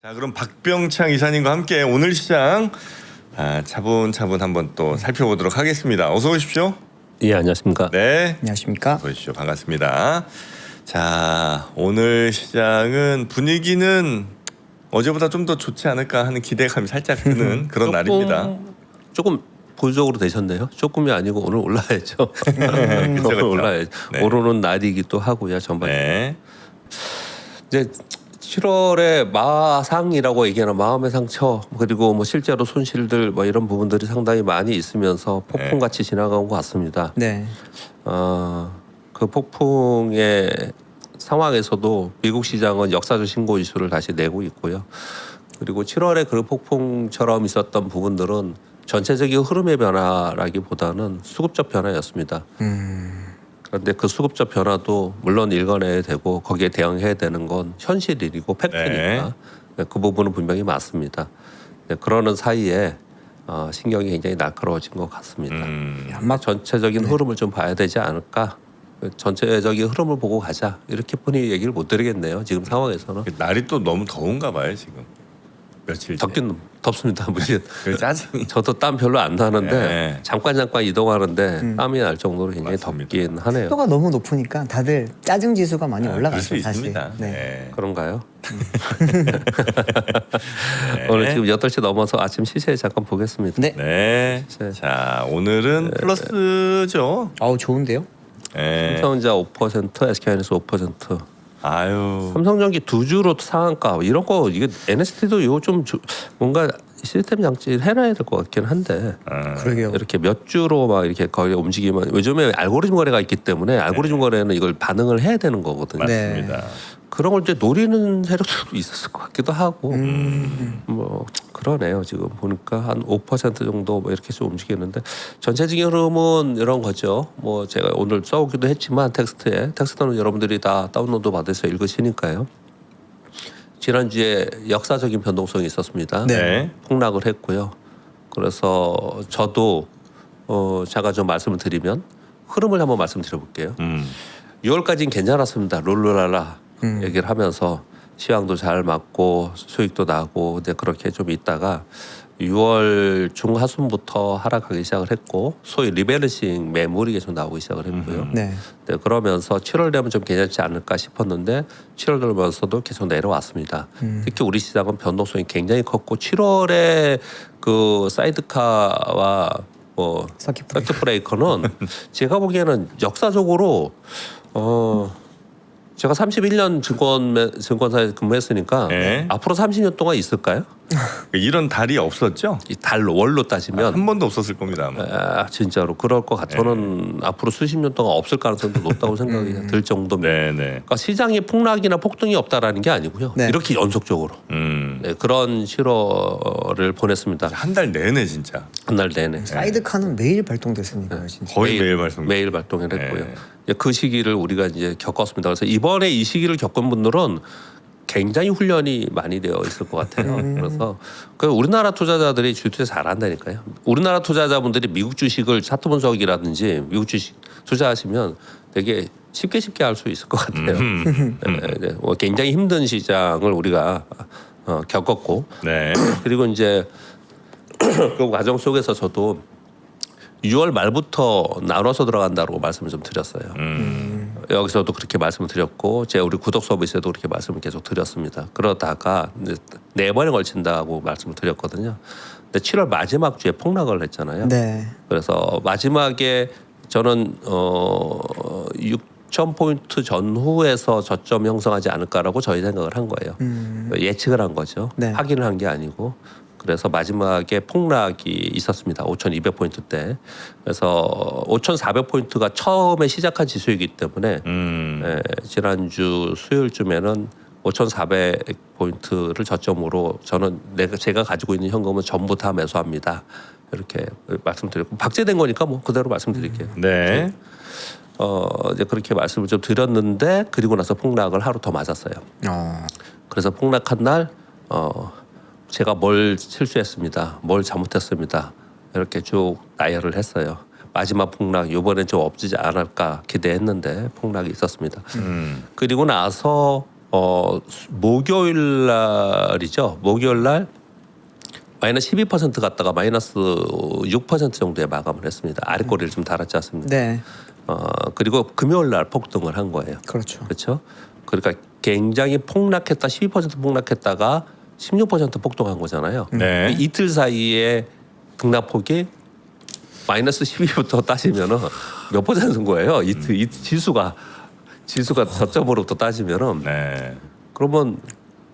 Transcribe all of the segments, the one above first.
자, 그럼 박병창 이사님과 함께 오늘 시장 차분차분 한번 또 살펴보도록 하겠습니다. 어서 오십시오. 예, 안녕하십니까. 네, 안녕하십니까. 어서 오십시오. 반갑습니다. 자, 오늘 시장은 분위기는 어제보다 좀 더 좋지 않을까 하는 기대감이 살짝 드는 그런 날입니다. 조금 보수적으로 되셨네요. 조금이 아니고 오늘 올라야죠. 그쵸, 오늘 그쵸. 올라야죠. 네. 오르는 날이기도 하고요. 전반. 네, 이제 7월에 마상이라고 얘기하는 마음의 상처 그리고 뭐 실제로 손실들 뭐 이런 부분들이 상당히 많이 있으면서 폭풍같이 지나간 것 같습니다. 네. 그 폭풍의 상황에서도 미국 시장은 역사적 신고 지수를 다시 내고 있고요. 그리고 7월에 그 폭풍처럼 있었던 부분들은 전체적인 흐름의 변화라기보다는 수급적 변화였습니다. 그런데 그 수급적 변화도 물론 읽어내야 되고 거기에 대응해야 되는 건 현실이고 팩트니까 그 부분은 분명히 맞습니다. 네, 그러는 사이에 신경이 굉장히 날카로워진 것 같습니다. 아마 전체적인 흐름을 좀 봐야 되지 않을까. 전체적인 흐름을 보고 가자 이렇게뿐이 얘기를 못 드리겠네요. 지금 상황에서는 날이 또 너무 더운가 봐요 지금. 며칠째. 덥긴 덥습니다. 무슨 그 짜증이. 저도 땀 별로 안 나는데 네. 잠깐 이동하는데 땀이 날 정도로 굉장히 맞습니다. 덥긴 하네요. 습도가 너무 높으니까 다들 짜증 지수가 많이 그럴 수 올라가죠 사실. 있습니다. 네. 네. 그런가요? 네. 오늘 지금 8시 넘어서 아침 시세 잠깐 보겠습니다. 네. 네. 자, 오늘은 플러스죠. 아우 좋은데요? 네. 삼성전자 5%, SK하이닉스 5%. 아유. 삼성전기 두 주로 상한가 이런 거 이게 NST도 이거 좀 뭔가 시스템 장치를 해놔야 될 것 같긴 한데 그러게요. 이렇게 몇 주로 막 이렇게 거의 움직이면 요즘에 알고리즘 거래가 있기 때문에 알고리즘 거래는 이걸 반응을 해야 되는 거거든요. 맞습니다. 그런 걸 이제 노리는 세력들도 있었을 것 같기도 하고 뭐 그러네요. 지금 보니까 한 5% 정도 뭐 이렇게 좀 움직이는데 전체적인 흐름은 이런 거죠. 뭐 제가 오늘 써오기도 했지만 텍스트는 여러분들이 다 다운로드 받아서 읽으시니까요. 지난주에 역사적인 변동성이 있었습니다. 네. 폭락을 했고요. 그래서 저도 제가 좀 말씀을 드리면 흐름을 한번 말씀드려볼게요. 6월까지는 괜찮았습니다. 롤루랄라 얘기를 하면서 시황도 잘 맞고 수익도 나고 근데 그렇게 좀 있다가 6월 중하순부터 하락하기 시작을 했고 소위 리밸런싱 매물이 계속 나오기 시작을 했고요. 네. 네, 그러면서 7월 되면 좀 괜찮지 않을까 싶었는데 7월 들면서도 계속 내려왔습니다. 특히 우리 시장은 변동성이 굉장히 컸고 7월에 그 사이드카와 뭐 서킷 브레이커는 제가 보기에는 역사적으로 제가 31년 증권사에 근무했으니까 네. 앞으로 30년 동안 있을까요? 이런 달이 없었죠? 이 달로 월로 따지면 한 번도 없었을 겁니다. 아마. 진짜로 그럴 것 같아요. 저는 앞으로 수십 년 동안 없을 가능성도 높다고 생각이 들 정도입니다. 네, 네. 그러니까 시장의 폭락이나 폭등이 없다라는 게 아니고요. 네. 이렇게 연속적으로 네, 그런 실어를 보냈습니다. 한 달 내내 진짜 한 날 내내 사이드카는 매일 발동됐으니까요, 진짜. 거의 매일 발송. 매일 발동을 했고요. 네. 이제 그 시기를 우리가 이제 겪었습니다. 그래서 이번에 이 시기를 겪은 분들은 굉장히 훈련이 많이 되어 있을 것 같아요. 그래서 그 우리나라 투자자들이 주투자 잘한다니까요. 우리나라 투자자분들이 미국 주식을 차트 분석이라든지 미국 주식 투자하시면 되게 쉽게 할 수 있을 것 같아요. 네, 뭐 굉장히 힘든 시장을 우리가 겪었고 네. 그리고 이제 그 과정 속에서 저도 6월 말부터 나눠서 들어간다고 말씀을 좀 드렸어요. 여기서도 그렇게 말씀을 드렸고 제가 우리 구독 서비스에도 그렇게 말씀을 계속 드렸습니다. 그러다가 이제 4번에 걸친다고 말씀을 드렸거든요. 근데 7월 마지막 주에 폭락을 했잖아요. 네. 그래서 마지막에 저는 6,000포인트 전후에서 저점 형성하지 않을까라고 저희 생각을 한 거예요. 예측을 한 거죠. 네. 확인을 한 게 아니고. 그래서 마지막에 폭락이 있었습니다. 5,200포인트 때. 그래서 5,400포인트가 처음에 시작한 지수이기 때문에 지난주 수요일쯤에는 5,400포인트를 저점으로 저는 제가 가지고 있는 현금은 전부 다 매수합니다. 이렇게 말씀드렸고 박제된 거니까 뭐 그대로 말씀드릴게요. 네. 이제 그렇게 말씀을 좀 드렸는데 그리고 나서 폭락을 하루 더 맞았어요. 그래서 폭락한 날 제가 뭘 실수했습니다. 뭘 잘못했습니다. 이렇게 쭉 나열을 했어요. 마지막 폭락 이번엔 좀 없지 않을까 기대했는데 폭락이 있었습니다. 그리고 나서 목요일 날이죠. 목요일 날 마이너스 12% 갔다가 마이너스 6% 정도에 마감을 했습니다. 아랫꼬리를 좀 달았지 않습니까? 네. 그리고 금요일 날 폭등을 한 거예요. 그렇죠. 그렇죠? 그러니까 굉장히 폭락했다 12% 폭락했다가 16% 폭등한 거잖아요. 네. 이틀 사이에 등락폭이 마이너스 12부터 따지면은 몇 퍼센트인 거예요? 이 지수가 저점으로부터 따지면은 네. 그러면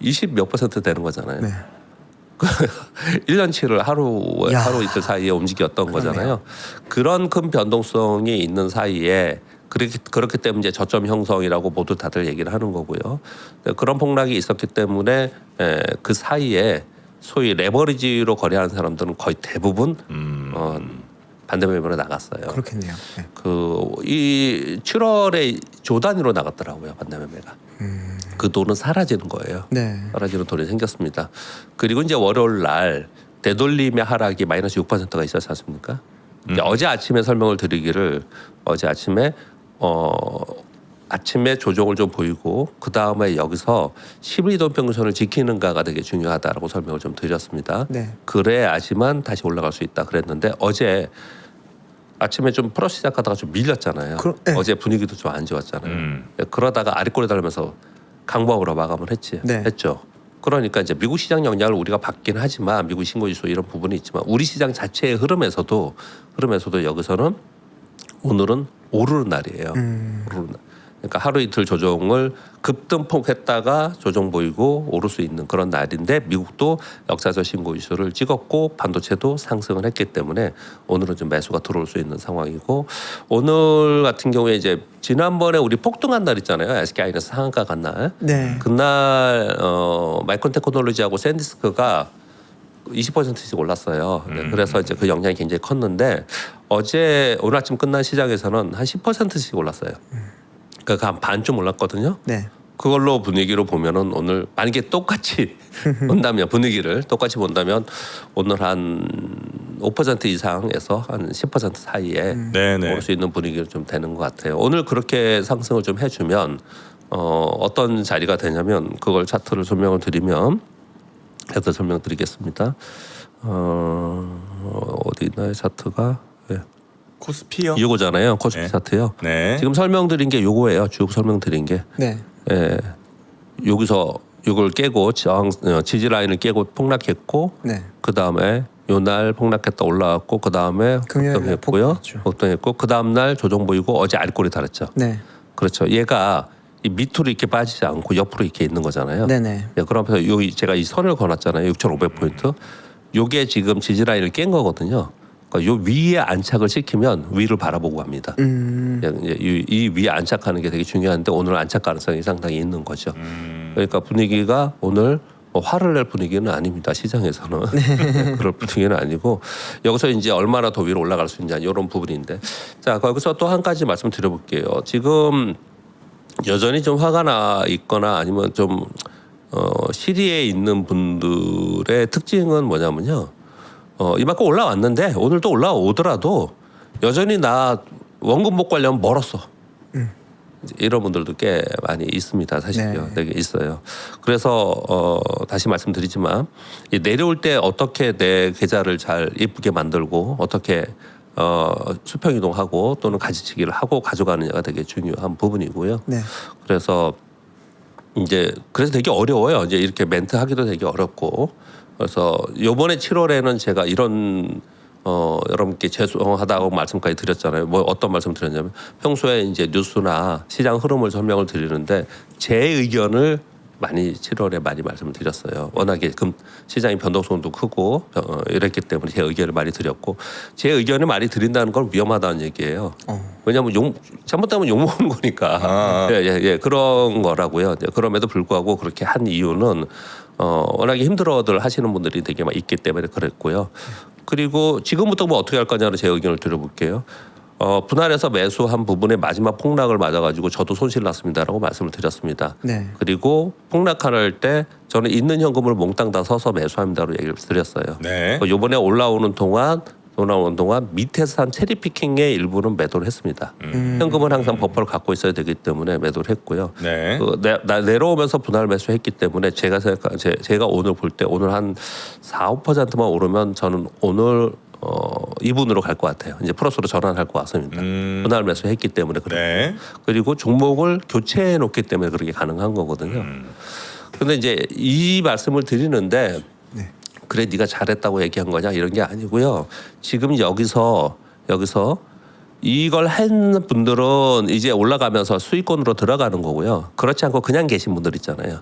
20 몇 퍼센트 되는 거잖아요. 네. 1년치를 하루 야. 이틀 사이에 움직였던 거잖아요. 그런 큰 변동성이 있는 사이에 그렇기 때문에 이제 저점 형성이라고 모두 다들 얘기를 하는 거고요. 그런 폭락이 있었기 때문에 그 사이에 소위 레버리지로 거래하는 사람들은 거의 대부분 반대 매매로 나갔어요. 그렇겠네요. 네. 이 7월에 조 단위로 나갔더라고요, 반대 매매가. 그 돈은 사라지는 거예요. 네. 사라지는 돈이 생겼습니다. 그리고 이제 월요일 날 되돌림의 하락이 마이너스 6%가 있었지 않습니까? 이제 어제 아침에 설명을 드리기를 어제 아침에 조정을 좀 보이고 그 다음에 여기서 12도 평선을 지키는가가 되게 중요하다라고 설명을 좀 드렸습니다. 네. 그래야지만 다시 올라갈 수 있다 그랬는데 어제 아침에 좀 플러스 시작하다가 좀 밀렸잖아요. 네. 어제 분위기도 좀 안 좋았잖아요. 그러다가 아랫골에 달면서 강보합으로 마감을 네. 했죠. 그러니까 이제 미국 시장 영향을 우리가 받긴 하지만 미국 신고지수 이런 부분이 있지만 우리 시장 자체의 흐름에서도 여기서는 오늘은 오르는 날이에요. 오르는 날. 그러니까 하루 이틀 조정을 급등폭했다가 조정 보이고 오를 수 있는 그런 날인데 미국도 역사적 신고지수를 찍었고 반도체도 상승을 했기 때문에 오늘은 좀 매수가 들어올 수 있는 상황이고 오늘 같은 경우에 이제 지난번에 우리 폭등한 날 있잖아요. SK하이닉스 상한가 간 날. 네. 그날 마이크론 테크놀로지하고 샌디스크가 20%씩 올랐어요. 네, 그래서 이제 그 영향이 굉장히 컸는데 오늘 아침 끝난 시장에서는 한 10%씩 올랐어요. 그러니까 한 반쯤 올랐거든요. 네. 그걸로 분위기로 보면은 오늘 만약에 똑같이 본다면 분위기를 똑같이 본다면 오늘 한 5% 이상에서 한 10% 사이에 네네. 올 수 있는 분위기로 좀 되는 것 같아요. 오늘 그렇게 상승을 좀 해주면 어떤 자리가 되냐면 그걸 차트를 설명을 드리면 해서 설명드리겠습니다. 어디 있나요 차트가? 네. 코스피요? 요거잖아요. 코스피 네. 차트요. 네. 지금 설명드린 게 요거예요. 쭉 설명드린 게. 네. 여기서 이걸 깨고 지지 라인을 깨고 폭락했고 네. 그 다음에 요날 폭락했다 올라왔고 그 다음에 금요일 날 폭등했고요. 폭등했죠. 폭등했고 그 다음 날 조정 보이고 어제 아랫골이 달았죠. 네. 그렇죠. 얘가 이 밑으로 이렇게 빠지지 않고 옆으로 이렇게 있는 거잖아요. 네네. 네, 그러면서 여기 제가 이 선을 그어놨잖아요. 6,500포인트. 요게 지금 지지 라인을 깬 거거든요. 그러니까 요 위에 안착을 시키면 위를 바라보고 갑니다. 이 위에 안착하는 게 되게 중요한데 오늘 안착 가능성이 상당히 있는 거죠. 그러니까 분위기가 오늘 화를 낼 분위기는 아닙니다. 시장에서는 그럴 분위기는 아니고 여기서 이제 얼마나 더 위로 올라갈 수 있냐 이런 부분인데 자 거기서 또 한 가지 말씀드려볼게요. 지금 여전히 좀 화가 나 있거나 아니면 좀 시리에 있는 분들의 특징은 뭐냐면요. 이만큼 올라왔는데 오늘 또 올라오더라도 여전히 나 원금 못 관련 멀었어. 이런 분들도 꽤 많이 있습니다. 사실요. 네. 되게 있어요. 그래서 다시 말씀드리지만 이 내려올 때 어떻게 내 계좌를 잘 예쁘게 만들고 어떻게 수평 이동하고 또는 가지치기를 하고 가져가느냐가 되게 중요한 부분이고요. 네. 그래서 되게 어려워요. 이제 이렇게 멘트 하기도 되게 어렵고 그래서 요번에 7월에는 제가 이런 여러분께 죄송하다고 말씀까지 드렸잖아요. 뭐 어떤 말씀 드렸냐면 평소에 이제 뉴스나 시장 흐름을 설명을 드리는데 제 의견을 많이 7월에 많이 말씀을 드렸어요. 워낙에 시장의 변동성도 크고 이랬기 때문에 제 의견을 많이 드렸고 제 의견을 많이 드린다는 건 위험하다는 얘기예요. 왜냐하면 잘못하면 욕 먹는 거니까. 예, 그런 거라고요. 그럼에도 불구하고 그렇게 한 이유는 워낙에 힘들어들 하시는 분들이 되게 많이 있기 때문에 그랬고요. 그리고 지금부터 뭐 어떻게 할 거냐로 제 의견을 드려볼게요. 분할해서 매수한 부분에 마지막 폭락을 맞아가지고 저도 손실 났습니다라고 말씀을 드렸습니다. 네. 그리고 폭락할 때 저는 있는 현금을 몽땅 다 서서 매수합니다로 얘기를 드렸어요. 네. 이번에 올라오는 동안 나오는 동안 밑에서 한 체리 피킹의 일부는 매도를 했습니다. 현금은 항상 버퍼를 갖고 있어야 되기 때문에 매도를 했고요. 네. 내려오면서 분할 매수했기 때문에 제가 오늘 볼 때 오늘 한 4~5%만 오르면 저는 오늘 2분으로 갈 것 같아요. 이제 플러스로 전환할 것 같습니다. 분할 매수했기 때문에 그래요. 네. 그리고 종목을 교체해 놓기 때문에 그렇게 가능한 거거든요. 그런데 이제 이 말씀을 드리는데 네. 그래 네가 잘했다고 얘기한 거냐 이런 게 아니고요. 지금 여기서 이걸 한 분들은 이제 올라가면서 수익권으로 들어가는 거고요. 그렇지 않고 그냥 계신 분들 있잖아요.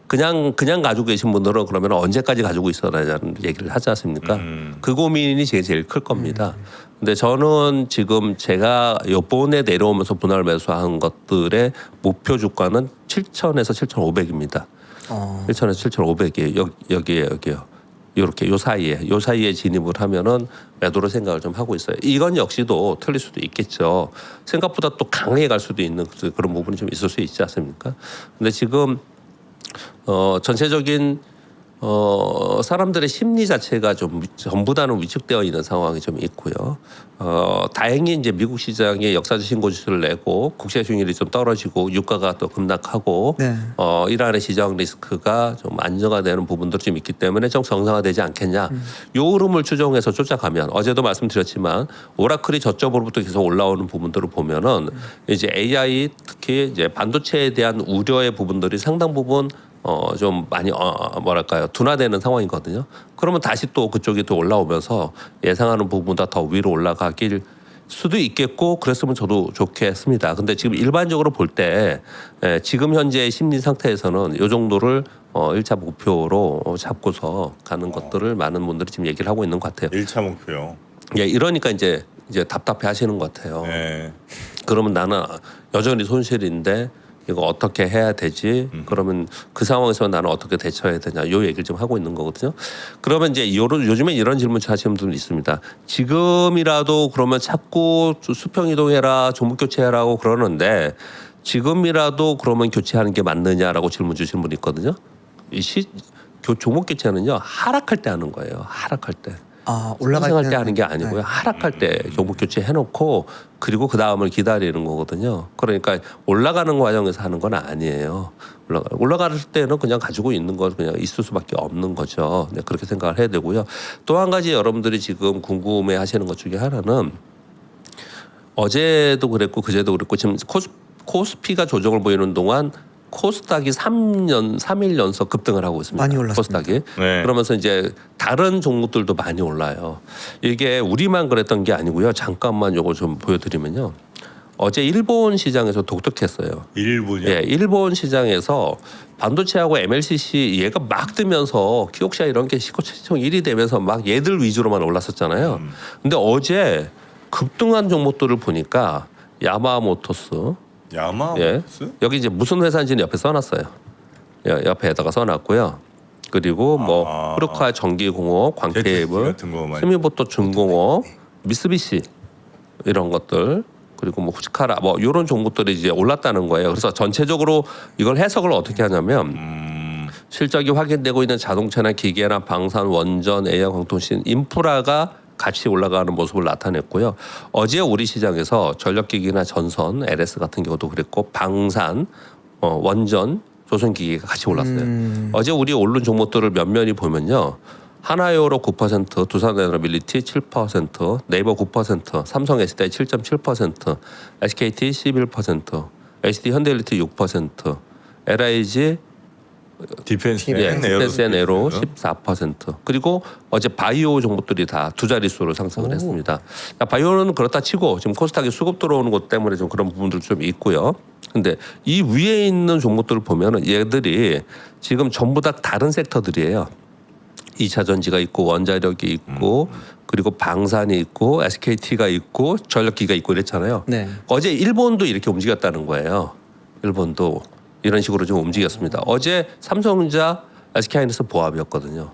그냥 가지고 계신 분들은 그러면 언제까지 가지고 있어라는 얘기를 하지 않습니까? 그 고민이 제일 클 겁니다. 근데 저는 지금 제가 요번에 내려오면서 분할 매수한 것들의 목표 주가는 7,000에서 7,500입니다. 7,000에서 7,500이에요. 여기요. 요렇게 요 사이에 진입을 하면은 매도로 생각을 좀 하고 있어요. 이건 역시도 틀릴 수도 있겠죠. 생각보다 또 강하게 갈 수도 있는 그런 부분이 좀 있을 수 있지 않습니까? 근데 지금 전체적인 사람들의 심리 자체가 좀 전부 다는 위축되어 있는 상황이 좀 있고요. 다행히 이제 미국 시장에 역사적 신고 지수를 내고 국채 수익률이 좀 떨어지고 유가가 또 급락하고 네. 이란의 시장 리스크가 좀 안정화되는 부분들이 좀 있기 때문에 좀 정상화되지 않겠냐. 요 흐름을 추종해서 쫓아가면 어제도 말씀드렸지만 오라클이 저점으로부터 계속 올라오는 부분들을 보면은 이제 AI 특히 이제 반도체에 대한 우려의 부분들이 상당 부분 좀 많이 뭐랄까요 둔화되는 상황이거든요. 그러면 다시 또 그쪽이 또 올라오면서 예상하는 부분보다 더 위로 올라가길 수도 있겠고 그랬으면 저도 좋겠습니다. 근데 지금 일반적으로 볼 때 지금 현재의 심리 상태에서는 이 정도를 1차 목표로 잡고서 가는 것들을 많은 분들이 지금 얘기를 하고 있는 것 같아요. 1차 목표요. 예, 이러니까 이제 답답해 하시는 것 같아요. 네. 그러면 나는 여전히 손실인데 이거 어떻게 해야 되지? 그러면 그 상황에서 나는 어떻게 대처해야 되냐? 요 얘기를 좀 하고 있는 거거든요. 그러면 이제 요즘에 이런 질문 하시는 분들 있습니다. 지금이라도 그러면 자꾸 수평 이동해라, 종목 교체하라고 그러는데 지금이라도 그러면 교체하는 게 맞느냐라고 질문 주시는 분이 있거든요. 종목 교체는요 하락할 때 하는 거예요. 하락할 때. 올라갈 때 하는 게 아니고요. 하락할 때 종목 교체 해놓고 그리고 그 다음을 기다리는 거거든요. 그러니까 올라가는 과정에서 하는 건 아니에요. 올라갈 때는 그냥 가지고 있는 거 그냥 있을 수밖에 없는 거죠. 네, 그렇게 생각을 해야 되고요. 또 한 가지 여러분들이 지금 궁금해하시는 것 중에 하나는 어제도 그랬고 그제도 그랬고 지금 코스피가 조정을 보이는 동안 코스닥이 3일 연속 급등을 하고 있습니다. 많이 올랐습니다. 코스닥이. 네. 그러면서 이제 다른 종목들도 많이 올라요. 이게 우리만 그랬던 게 아니고요. 잠깐만 요거 좀 보여드리면요. 어제 일본 시장에서 독특했어요. 일본이요? 예, 일본 시장에서 반도체하고 MLCC 얘가 막 뜨면서 키옥시아 이런 게 시가총액 1위 되면서 막 얘들 위주로만 올랐었잖아요. 근데 어제 급등한 종목들을 보니까 야마모토스 야마모토스? 여기 이제 무슨 회사인지는 옆에 써놨어요. 옆에다가 써놨고요. 그리고 뭐 후르카 전기공업, 광케이블, 같은 거 많이. 스미모토 중공업, 미쓰비시 이런 것들 그리고 뭐 후지카라 뭐 이런 종목들이 이제 올랐다는 거예요. 그래서 전체적으로 이걸 해석을 어떻게 하냐면 실적이 확인되고 있는 자동차나 기계나 방산, 원전, AI, 광통신, 인프라가 같이 올라가는 모습을 나타냈고요. 어제 우리 시장에서 전력기기나 전선, LS 같은 경우도 그랬고 방산, 원전, 조선기기가 같이 올랐어요. 어제 우리 오른 종목들을 면면히 보면요. 하나요로 9%, 두산에너빌리티 7%, 네이버 9%, 삼성 SDI 7.7%, SKT 11%, HD 현대일리티 6%, LIG 디펜스 디펜스 앤 에로 14%. 그리고 어제 바이오 종목들이 다 두 자릿수로 상승을 했습니다. 그러니까 바이오는 그렇다 치고 지금 코스닥에 수급 들어오는 것 때문에 좀 그런 부분들 좀 있고요. 근데 이 위에 있는 종목들을 보면은 얘들이 지금 전부 다 다른 섹터들이에요. 2차 전지가 있고 원자력이 있고 그리고 방산이 있고 SKT가 있고 전력기가 있고 이랬잖아요. 네. 어제 일본도 이렇게 움직였다는 거예요. 일본도 이런 식으로 좀 움직였습니다. 어제 삼성전자 SK하이닉스 보합이었거든요.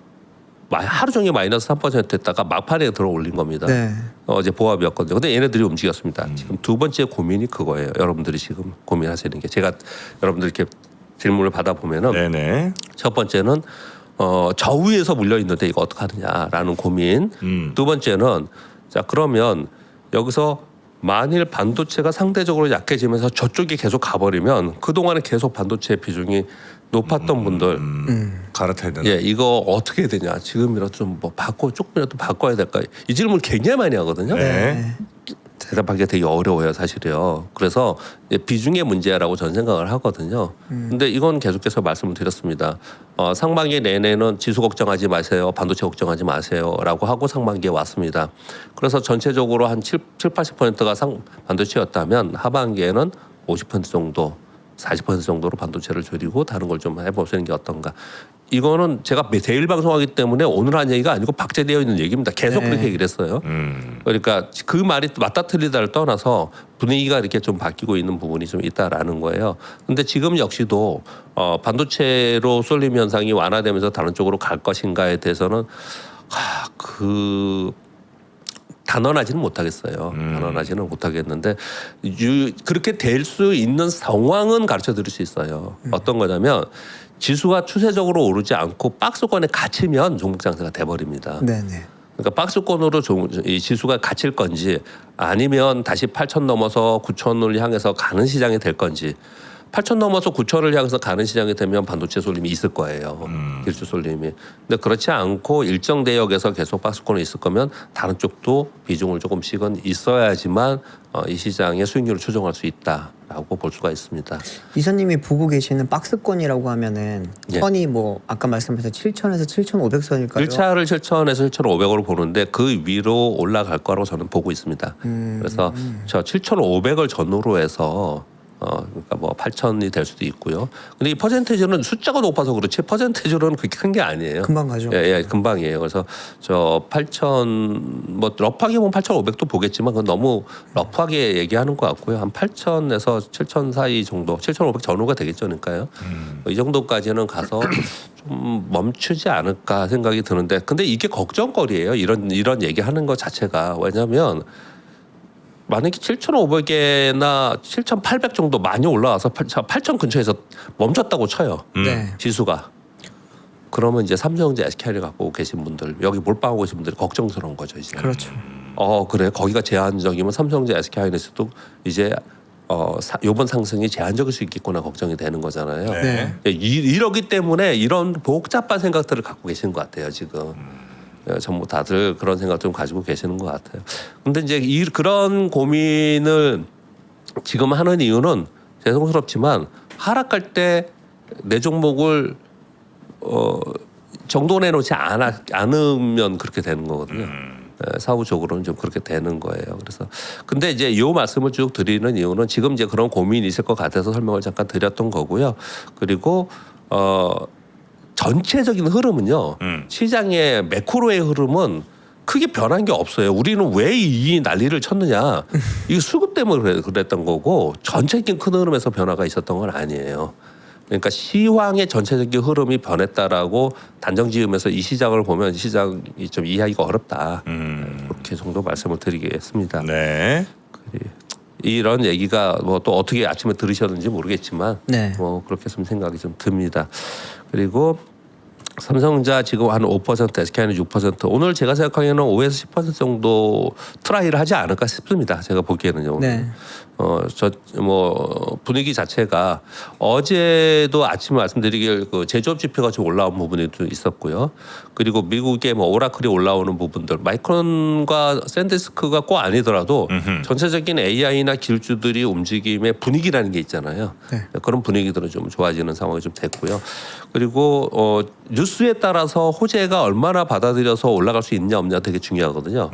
하루 종일 마이너스 3% 했다가 막판에 들어 올린 겁니다. 네. 어제 보합이었거든요. 근데 얘네들이 움직였습니다. 지금 두 번째 고민이 그거예요. 여러분들이 지금 고민하시는 게 제가 여러분들 이렇게 질문을 받아보면은 네네. 첫 번째는 저 위에서 물려 있는데 이거 어떻게 하느냐라는 고민. 두 번째는 자 그러면 여기서 만일 반도체가 상대적으로 약해지면서 저쪽이 계속 가버리면 그동안에 계속 반도체 비중이 높았던 분들 갈아타야 되나? 예, 이거 어떻게 해야 되냐 지금이라도 좀 뭐 조금이라도 바꿔야 될까 이 질문을 굉장히 많이 하거든요. 네. 대답하기가 되게 어려워요 사실이요. 그래서 비중의 문제라고 저는 생각을 하거든요. 근데 이건 계속해서 말씀을 드렸습니다. 상반기 내내는 지수 걱정하지 마세요. 반도체 걱정하지 마세요라고 하고 상반기에 왔습니다. 그래서 전체적으로 한 80%가 반도체였다면 하반기에는 50% 정도 40% 정도로 반도체를 줄이고 다른 걸 좀 해보시는 게 어떤가. 이거는 제가 제일 방송하기 때문에 오늘 한 얘기가 아니고 박제되어 있는 얘기입니다. 계속 그렇게 얘기를 했어요. 그러니까 그 말이 맞다 틀리다를 떠나서 분위기가 이렇게 좀 바뀌고 있는 부분이 좀 있다라는 거예요. 근데 지금 역시도 반도체로 쏠림 현상이 완화되면서 다른 쪽으로 갈 것인가에 대해서는 단언하지는 못하겠어요. 단언하지는 못하겠는데 그렇게 될 수 있는 상황은 가르쳐 드릴 수 있어요. 어떤 거냐면 지수가 추세적으로 오르지 않고 박스권에 갇히면 종목 장세가 돼버립니다. 네네. 그러니까 박스권으로 이 지수가 갇힐 건지 아니면 다시 8천 넘어서 9천을 향해서 가는 시장이 될 건지 8천 넘어서 9천을 향해서 가는 시장이 되면 반도체 쏠림이 있을 거예요. 기술 쏠림이. 근데 그렇지 않고 일정 대역에서 계속 박스권에 있을 거면 다른 쪽도 비중을 조금씩은 있어야지만 이 시장의 수익률을 추정할 수 있다라고 볼 수가 있습니다. 이사님이 보고 계시는 박스권이라고 하면은 예. 선이 뭐 아까 말씀하신 7,000에서 7,500선일까요? 1차를 7,000에서 7,500으로 보는데 그 위로 올라갈 거라고 저는 보고 있습니다. 그래서 저 7,500을 전후로 해서 그러니까 뭐 8,000이 될 수도 있고요. 근데 이 퍼센테이지는 숫자가 높아서 그렇지 퍼센테이지로는 그렇게 큰 게 아니에요. 금방 가죠. 예, 금방이에요. 그래서 저 8,000 뭐 러프하게 보면 8,500도 보겠지만 그건 너무 러프하게 얘기하는 것 같고요. 한 8,000에서 7,000 사이 정도, 7,500 전후가 되겠죠, 그러니까요. 이 정도까지는 가서 좀 멈추지 않을까 생각이 드는데, 근데 이게 걱정거리예요. 이런 얘기하는 것 자체가. 왜냐하면 만약에 7,500에나 7,800 정도 많이 올라와서 8,000 근처에서 멈췄다고 쳐요. 네. 지수가. 그러면 이제 삼성전자 SK를 갖고 계신 분들, 여기 몰빵하고 계신 분들이 걱정스러운 거죠, 이제. 그렇죠. 그래. 거기가 제한적이면 삼성전자 SK하이닉스도 이제 요번 상승이 제한적일 수 있겠구나 걱정이 되는 거잖아요. 네. 이러기 때문에 이런 복잡한 생각들을 갖고 계시는 것 같아요, 지금. 전부 다들 그런 생각 좀 가지고 계시는 것 같아요. 근데 이제 그런 고민을 지금 하는 이유는 죄송스럽지만 하락할 때 내 종목을 정돈해 놓지 않으면 그렇게 되는 거거든요. 사후적으로는 좀 그렇게 되는 거예요. 그래서 근데 이제 이 말씀을 쭉 드리는 이유는 지금 이제 그런 고민이 있을 것 같아서 설명을 잠깐 드렸던 거고요. 그리고 전체적인 흐름은요. 시장의 매크로의 흐름은 크게 변한 게 없어요. 우리는 왜 이 난리를 쳤느냐. 이게 수급 때문에 그랬던 거고 전체적인 큰 흐름에서 변화가 있었던 건 아니에요. 그러니까 시황의 전체적인 흐름이 변했다라고 단정 지으면서 이 시장을 보면 시장이 좀 이해하기가 어렵다. 그렇게 정도 말씀을 드리겠습니다. 네. 이런 얘기가 뭐 또 어떻게 아침에 들으셨는지 모르겠지만 네. 뭐 그렇게 좀 생각이 좀 듭니다. 그리고 삼성전자 지금 한 5%, SK는 6%. 오늘 제가 생각하기에는 5에서 10% 정도 트라이를 하지 않을까 싶습니다. 제가 보기에는요. 네. 분위기 자체가 어제도 아침에 말씀드리길 그 제조업 지표가 좀 올라온 부분이 좀 있었고요. 그리고 미국의 뭐 오라클이 올라오는 부분들, 마이크론과 샌디스크가 꼭 아니더라도 전체적인 AI나 기술주들이 움직임의 분위기라는 게 있잖아요. 네. 그런 분위기들은 좀 좋아지는 상황이 좀 됐고요. 그리고 뉴스에 따라서 호재가 얼마나 받아들여서 올라갈 수 있냐 없냐 되게 중요하거든요.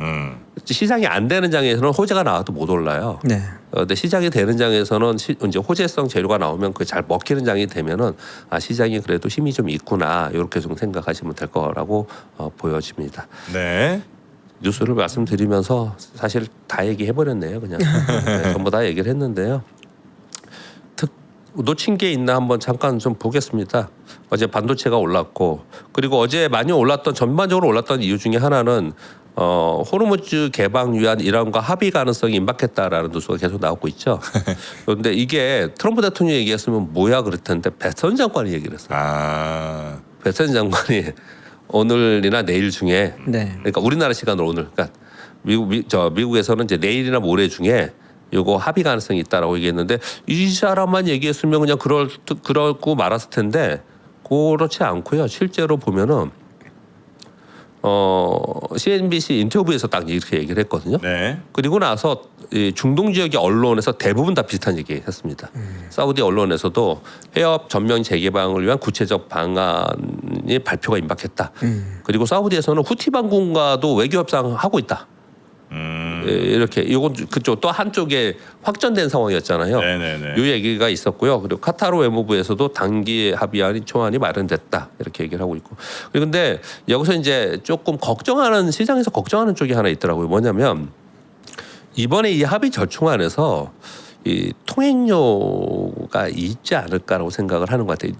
시장이 안 되는 장에서는 호재가 나와도 못 올라요. 네. 근데 시장이 되는 장에서는 이제 호재성 재료가 나오면 그게 잘 먹히는 장이 되면은 시장이 그래도 힘이 좀 있구나 이렇게 좀 생각하시면 될 거라고 보여집니다. 네. 뉴스를 말씀드리면서 사실 다 얘기해 버렸네요, 그냥. 네, 전부 다 얘기를 했는데요. 놓친 게 있나 한번 잠깐 좀 보겠습니다. 어제 반도체가 올랐고 그리고 어제 많이 올랐던 전반적으로 올랐던 이유 중에 하나는 호르무즈 개방 위한 이란과 합의 가능성이 임박했다라는 뉴스가 계속 나오고 있죠. 그런데 이게 트럼프 대통령이 얘기했으면 뭐야 그럴 텐데 베스턴 장관이 얘기를 했어요. 베스턴 장관이 오늘이나 내일 중에 네. 그러니까 우리나라 시간으로 오늘 그러니까 미국에서는 이제 내일이나 모레 중에 요거 합의 가능성이 있다라고 얘기했는데 이 사람만 얘기했으면 그냥 그러고 말았을 텐데 그렇지 않고요. 실제로 보면은 CNBC 인터뷰에서 딱 이렇게 얘기를 했거든요. 네. 그리고 나서 이 중동 지역의 언론에서 대부분 다 비슷한 얘기했습니다. 사우디 언론에서도 해협 전면 재개방을 위한 구체적 방안이 발표가 임박했다. 그리고 사우디에서는 후티 반군과도 외교 협상하고 있다. 예, 이렇게 이건 그쪽 또 한쪽에 확전된 상황이었잖아요. 네네네. 이 얘기가 있었고요. 그리고 카타르 외무부에서도 단기 합의안이 초안이 마련됐다 이렇게 얘기를 하고 있고. 근데 여기서 이제 조금 걱정하는 시장에서 걱정하는 쪽이 하나 있더라고요. 뭐냐면 이번에 이 합의 절충안에서 이 통행료가 있지 않을까라고 생각을 하는 것 같아요.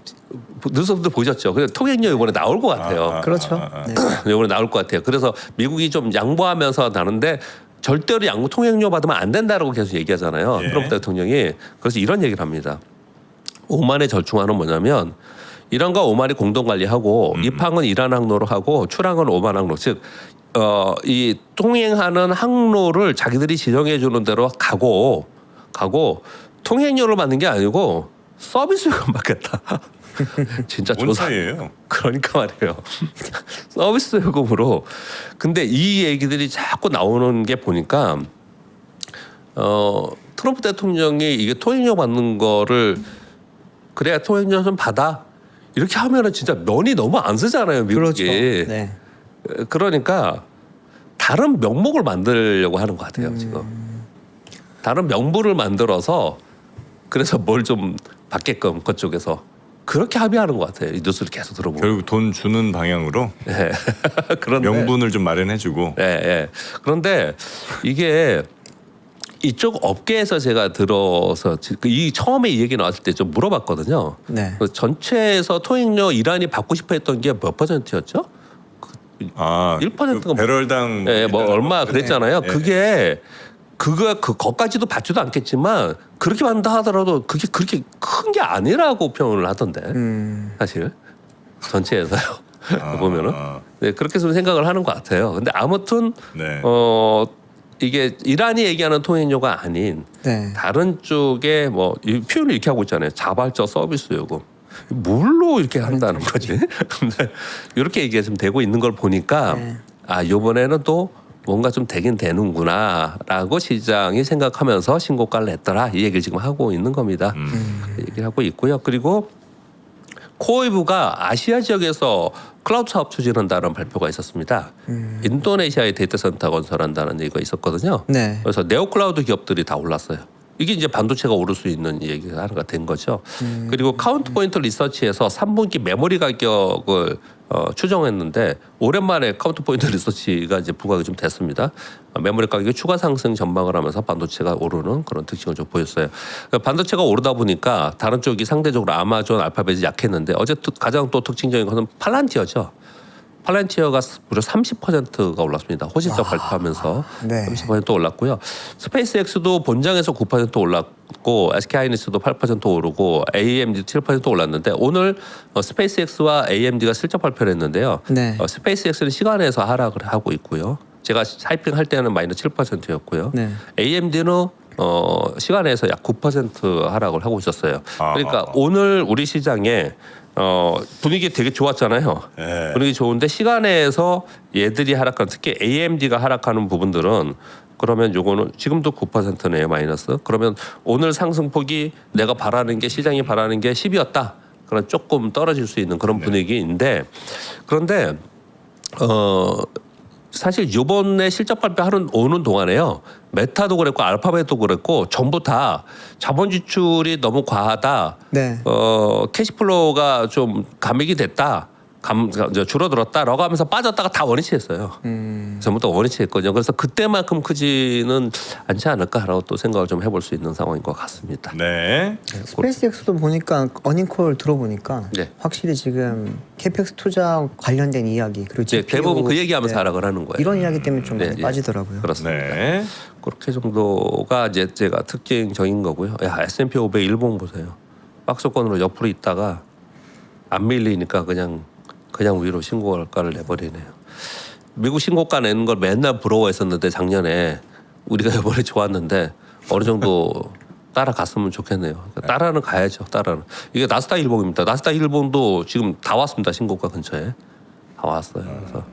뉴스분들 보셨죠? 그래서 통행료 이번에 나올 것 같아요. 그렇죠. 네. 이번에 나올 것 같아요. 그래서 미국이 좀 양보하면서 나는데 절대로 양보 통행료 받으면 안 된다라고 계속 얘기하잖아요. 예. 트럼프 대통령이. 그래서 이런 얘기를 합니다. 오만의 절충안은 뭐냐면 이란과 오만이 공동 관리하고 입항은 이란 항로로 하고 출항은 오만 항로. 즉 이 통행하는 항로를 자기들이 지정해 주는 대로 가고 통행료를 받는 게 아니고 서비스료만 받겠다. 진짜 뭔 조사. 차이예요? 그러니까 말이에요. 서비스 요금으로. 근데 이 얘기들이 자꾸 나오는 게 보니까 트럼프 대통령이 이게 통행료 받는 거를 그래야 통행료 좀 받아. 이렇게 하면은 진짜 면이 너무 안 쓰잖아요, 미국이. 그렇죠. 네. 그러니까 다른 명목을 만들려고 하는 것 같아요, 지금. 다른 명분을 만들어서 그래서 뭘 좀 받게끔 그쪽에서 그렇게 합의하는 것 같아요. 이 뉴스를 계속 들어보면. 결국 돈 주는 방향으로 예. 그런데 명분을 좀 마련해주고. 예, 예. 그런데 이게 이쪽 업계에서 제가 들어서 이 처음에 이 얘기 나왔을 때 좀 물어봤거든요. 네. 그 전체에서 통행료 이란이 받고 싶어했던 게 몇 %였죠? 1%가 그 배럴당 예, 뭐 얼마 그랬잖아요. 네. 그게 거까지도 받지도 않겠지만 그렇게 받는다 하더라도 그게 그렇게 큰 게 아니라고 표현을 하던데 사실 전체에서요. 보면은 네, 그렇게 좀 생각을 하는 것 같아요. 근데 아무튼 네. 이게 이란이 얘기하는 통행료가 아닌 네. 다른 쪽에 뭐 이 표현을 이렇게 하고 있잖아요. 자발적 서비스 요금. 뭘로 이렇게 한다는 거지? 근데 이렇게 얘기가 좀 되고 있는 걸 보니까 네. 아 이번에는 또 뭔가 좀 되긴 되는구나라고 시장이 생각하면서 신고가를 냈더라 이 얘기를 지금 하고 있는 겁니다. 얘기를 하고 있고요. 그리고 코오이브가 아시아 지역에서 클라우드 사업 추진한다는 발표가 있었습니다. 인도네시아에 데이터 센터 건설한다는 얘기가 있었거든요. 네. 그래서 네오클라우드 기업들이 다 올랐어요. 이게 이제 반도체가 오를 수 있는 얘기가 하나가 된 거죠. 그리고 카운트포인트 리서치에서 3분기 메모리 가격을 추정했는데 오랜만에 카운트포인트 리서치가 이제 부각이 좀 됐습니다. 메모리 가격이 추가 상승 전망을 하면서 반도체가 오르는 그런 특징을 좀 보였어요. 반도체가 오르다 보니까 다른 쪽이 상대적으로 아마존, 알파벳이 약했는데 어제 가장 또 특징적인 것은 팔란티어죠. 팔란티어가 무려 30%가 올랐습니다. 호실적 발표하면서 네. 30% 올랐고요. 스페이스X도 본장에서 9% 올랐고 SK하이닉스도 8% 오르고 AMD 7% 올랐는데 오늘 스페이스X와 AMD가 실적 발표를 했는데요. 네. 스페이스X는 시간에서 하락을 하고 있고요. 제가 하이핑할 때는 마이너스 7%였고요. 네. AMD는 시간에서 약 9% 하락을 하고 있었어요. 그러니까 오늘 우리 시장에 분위기 되게 좋았잖아요. 네. 분위기 좋은데 시간에서 얘들이 하락하는 특히 AMD가 하락하는 부분들은 그러면 요거는 지금도 9%네요 마이너스. 그러면 오늘 상승폭이 내가 바라는 게 시장이 바라는 게 10이었다. 그럼 조금 떨어질 수 있는 그런 분위기인데 그런데 사실 이번에 실적 발표하는 오는 동안에요. 메타도 그랬고 알파벳도 그랬고 전부 다 자본 지출이 너무 과하다. 네. 캐시플로우가 좀 감액이 됐다. 줄어들었다라고 하면서 빠졌다가 다 원위치했어요. 전부 다 원위치했거든요. 그래서 그때만큼 크지는 않지 않을까라고 또 생각을 좀 해볼 수 있는 상황인 것 같습니다. 네. 스페이스X도 보니까 어닝콜 들어보니까 네. 확실히 지금 캐펙스 투자 관련된 이야기 그리고 이제 GPU, 대부분 그 얘기하면서 네. 하락을 하는 거예요. 이런 이야기 때문에 좀 많이 네, 빠지더라고요. 그렇습니다. 네. 그렇게 정도가 이제 제가 특징적인 거고요. 야, S&P 500 일봉 보세요. 박스권으로 옆으로 있다가 안 밀리니까 그냥 위로 신고가를 내버리네요. 미국 신고가 내는 걸 맨날 부러워했었는데 작년에 우리가 이번에 좋았는데 어느 정도 따라갔으면 좋겠네요. 그러니까 따라는 가야죠. 따라는. 이게 나스닥 일봉입니다. 나스닥 일봉도 지금 다 왔습니다. 신고가 근처에 다 왔어요. 그래서